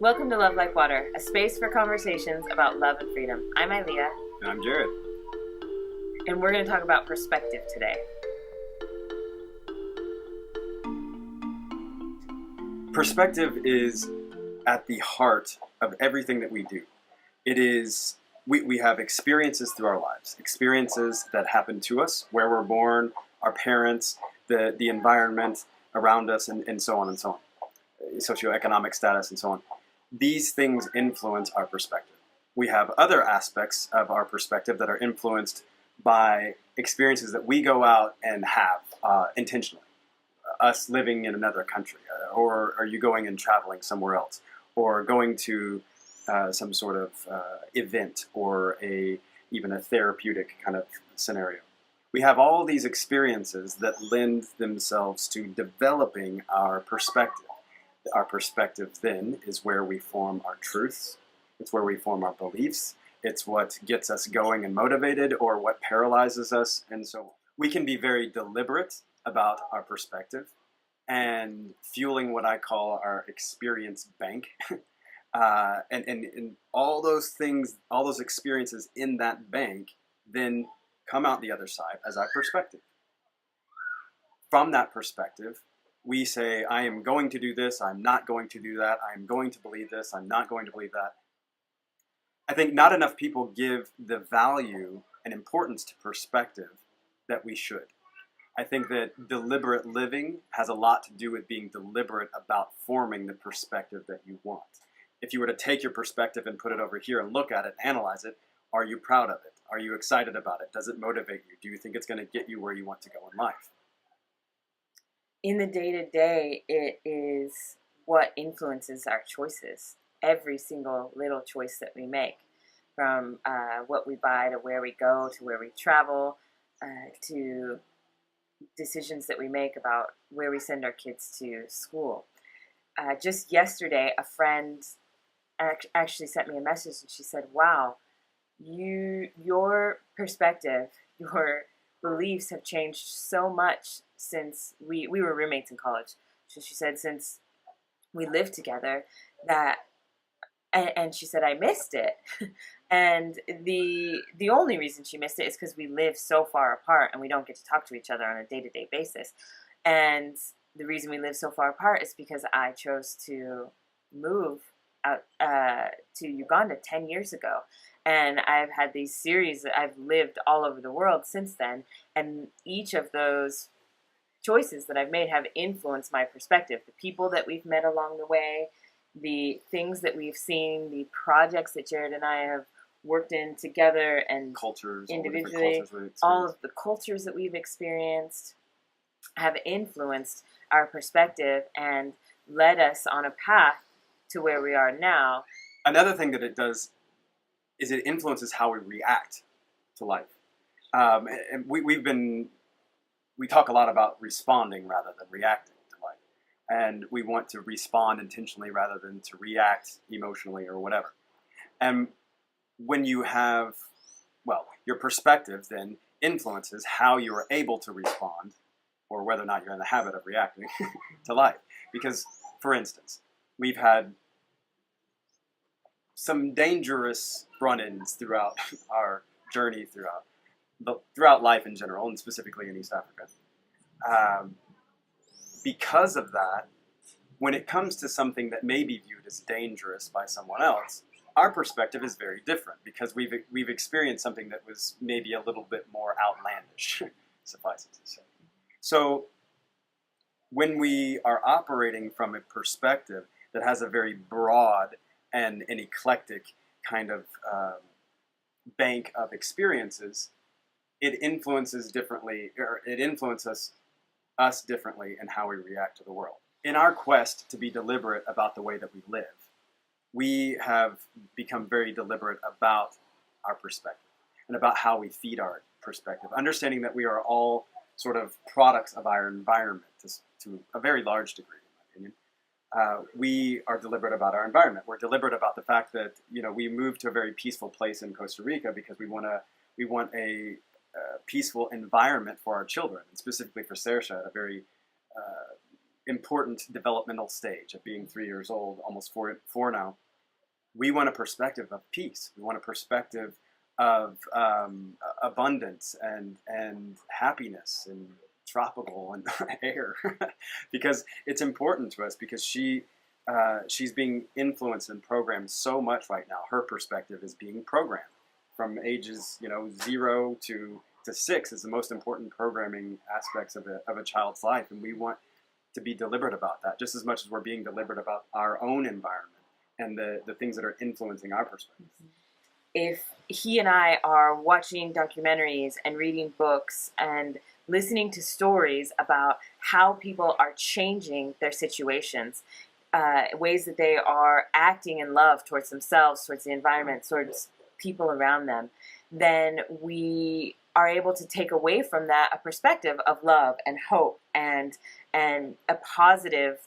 Welcome to Love Like Water, a space for conversations about love and freedom. I'm Ilea. And I'm Jared. And we're going to talk about perspective today. Perspective is at the heart of everything that we do. It is, we have experiences through our lives, experiences that happen to us, where we're born, our parents, the environment around us, and so on and so on, socioeconomic status and so on. These things influence our perspective. We have other aspects of our perspective that are influenced by experiences that we go out and have intentionally. Us living in another country, or are you going and traveling somewhere else, or going to some sort of event, or even a therapeutic kind of scenario. We have all these experiences that lend themselves to developing our perspective. Our perspective then is where we form our truths. It's where we form our beliefs. It's what gets us going and motivated, or what paralyzes us, and so on. We can be very deliberate about our perspective and fueling what I call our experience bank. And all those things, all those experiences in that bank then come out the other side as our perspective. From that perspective, we say, I am going to do this, I'm not going to do that, I'm going to believe this, I'm not going to believe that. I think not enough people give the value and importance to perspective that we should. I think that deliberate living has a lot to do with being deliberate about forming the perspective that you want. If you were to take your perspective and put it over here and look at it, analyze it, are you proud of it? Are you excited about it? Does it motivate you? Do you think it's going to get you where you want to go in life? In the day-to-day, it is what influences our choices. Every single little choice that we make, from what we buy to where we go to where we travel, to decisions that we make about where we send our kids to school. Just yesterday, a friend actually sent me a message, and she said, wow, your perspective, your beliefs have changed so much since we were roommates in college. So she said, since we lived together, that, and she said, I missed it. And the only reason she missed it is because we live so far apart and we don't get to talk to each other on a day-to-day basis. And the reason we live so far apart is because I chose to move out to Uganda 10 years ago. And I've had these series, I've lived all over the world since then. And each of those choices that I've made have influenced my perspective. The people that we've met along the way, the things that we've seen, the projects that Jared and I have worked in together, and cultures, individually, all of the cultures that we've experienced have influenced our perspective and led us on a path to where we are now. Another thing that it does is it influences how we react to life. And we talk a lot about responding rather than reacting to life. And we want to respond intentionally rather than to react emotionally or whatever. And when you have, your perspective then influences how you are able to respond, or whether or not you're in the habit of reacting to life. Because, for instance, we've had some dangerous run-ins throughout our journey throughout life in general, and specifically in East Africa. Because of that, when it comes to something that may be viewed as dangerous by someone else, our perspective is very different, because we've experienced something that was maybe a little bit more outlandish, suffice it to say. So when we are operating from a perspective that has a very broad and an eclectic kind of bank of experiences, it influences differently, or it influences us differently in how we react to the world. In our quest to be deliberate about the way that we live, we have become very deliberate about our perspective and about how we feed our perspective, understanding that we are all sort of products of our environment to a very large degree, in my opinion. We are deliberate about our environment. We're deliberate about the fact that we moved to a very peaceful place in Costa Rica because we want a peaceful environment for our children, and specifically for Saoirse, a very important developmental stage of being 3 years old, almost four now, we want a perspective of peace. We want a perspective of abundance and happiness and tropical and air, because it's important to us, because she's being influenced and programmed so much right now. Her perspective is being programmed from ages 0 to 6 is the most important programming aspects of a child's life, and we want to be deliberate about that just as much as we're being deliberate about our own environment and the things that are influencing our perspective. If he and I are watching documentaries and reading books and listening to stories about how people are changing their situations, ways that they are acting in love towards themselves, towards the environment, towards people around them, then we are able to take away from that a perspective of love and hope and a positive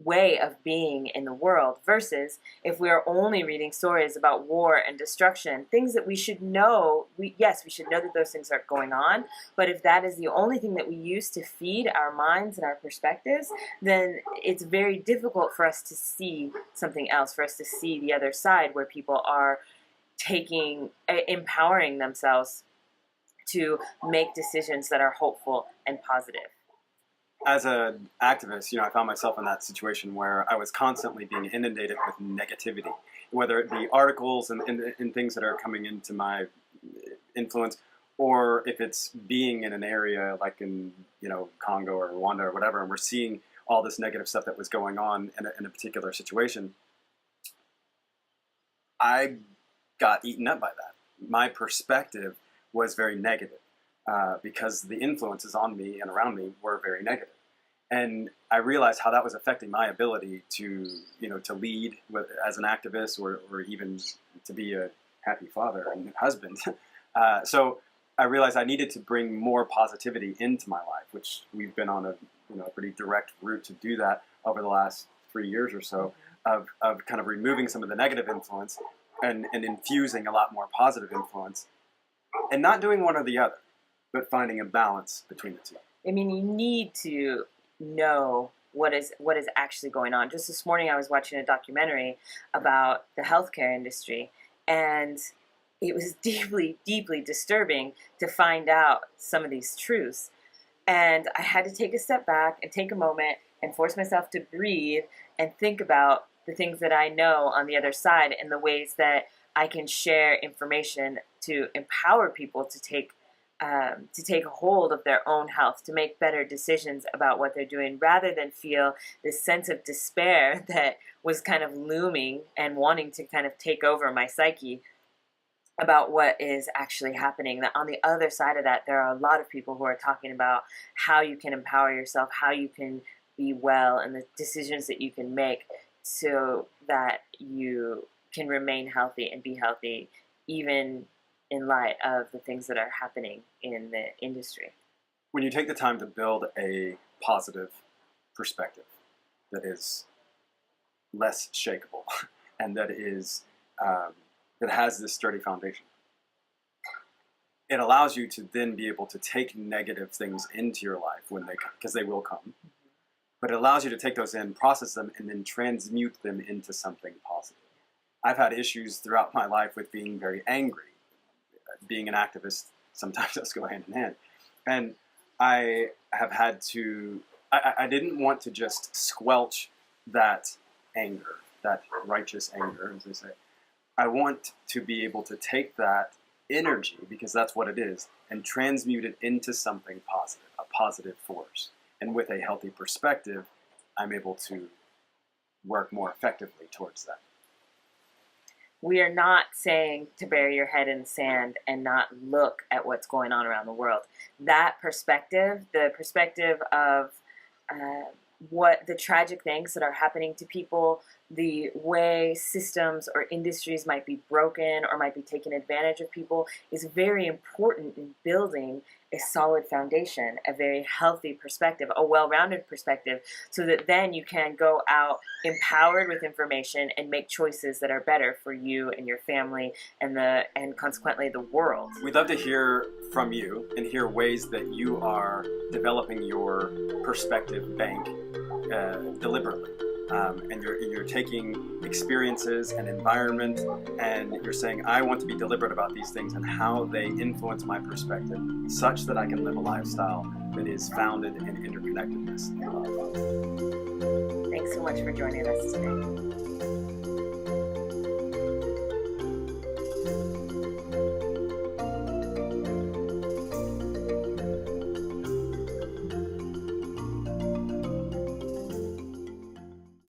way of being in the world, versus if we are only reading stories about war and destruction, things that we should know. Yes, we should know that those things are going on, but if that is the only thing that we use to feed our minds and our perspectives, then it's very difficult for us to see something else, for us to see the other side, where people are empowering themselves to make decisions that are hopeful and positive. As an activist, I found myself in that situation where I was constantly being inundated with negativity, whether it be articles and things that are coming into my influence, or if it's being in an area like in Congo or Rwanda or whatever, and we're seeing all this negative stuff that was going on in a particular situation. I got eaten up by that. My perspective was very negative. Because the influences on me and around me were very negative. And I realized how that was affecting my ability to lead as an activist, or even to be a happy father and husband. So I realized I needed to bring more positivity into my life, which we've been on a pretty direct route to do that over the last 3 years or so, of kind of removing some of the negative influence and infusing a lot more positive influence, and not doing one or the other, but finding a balance between the two. I mean, you need to know what is actually going on. Just this morning I was watching a documentary about the healthcare industry, and it was deeply, deeply disturbing to find out some of these truths. And I had to take a step back and take a moment and force myself to breathe and think about the things that I know on the other side, and the ways that I can share information to empower people to take hold of their own health, to make better decisions about what they're doing, rather than feel this sense of despair that was kind of looming and wanting to kind of take over my psyche about what is actually happening. That on the other side of that, there are a lot of people who are talking about how you can empower yourself, how you can be well, and the decisions that you can make so that you can remain healthy and be healthy, even in light of the things that are happening in the industry. When you take the time to build a positive perspective that is less shakable and that has this sturdy foundation, it allows you to then be able to take negative things into your life when they come, because they will come. But it allows you to take those in, process them, and then transmute them into something positive. I've had issues throughout my life with being very angry. Being an activist, sometimes those go hand in hand. And I have had to, I didn't want to just squelch that anger, that righteous anger, as they say. I want to be able to take that energy, because that's what it is, and transmute it into something positive, a positive force. And with a healthy perspective, I'm able to work more effectively towards that. We are not saying to bury your head in the sand and not look at what's going on around the world. That perspective, the perspective of what the tragic things that are happening to people, the way systems or industries might be broken or might be taking advantage of people, is very important in building a solid foundation, a very healthy perspective, a well-rounded perspective, so that then you can go out empowered with information and make choices that are better for you and your family and consequently the world. We'd love to hear from you and hear ways that you are developing your perspective bank deliberately. And you're taking experiences and environment, and you're saying, I want to be deliberate about these things and how they influence my perspective, such that I can live a lifestyle that is founded in interconnectedness and love. Thanks so much for joining us today.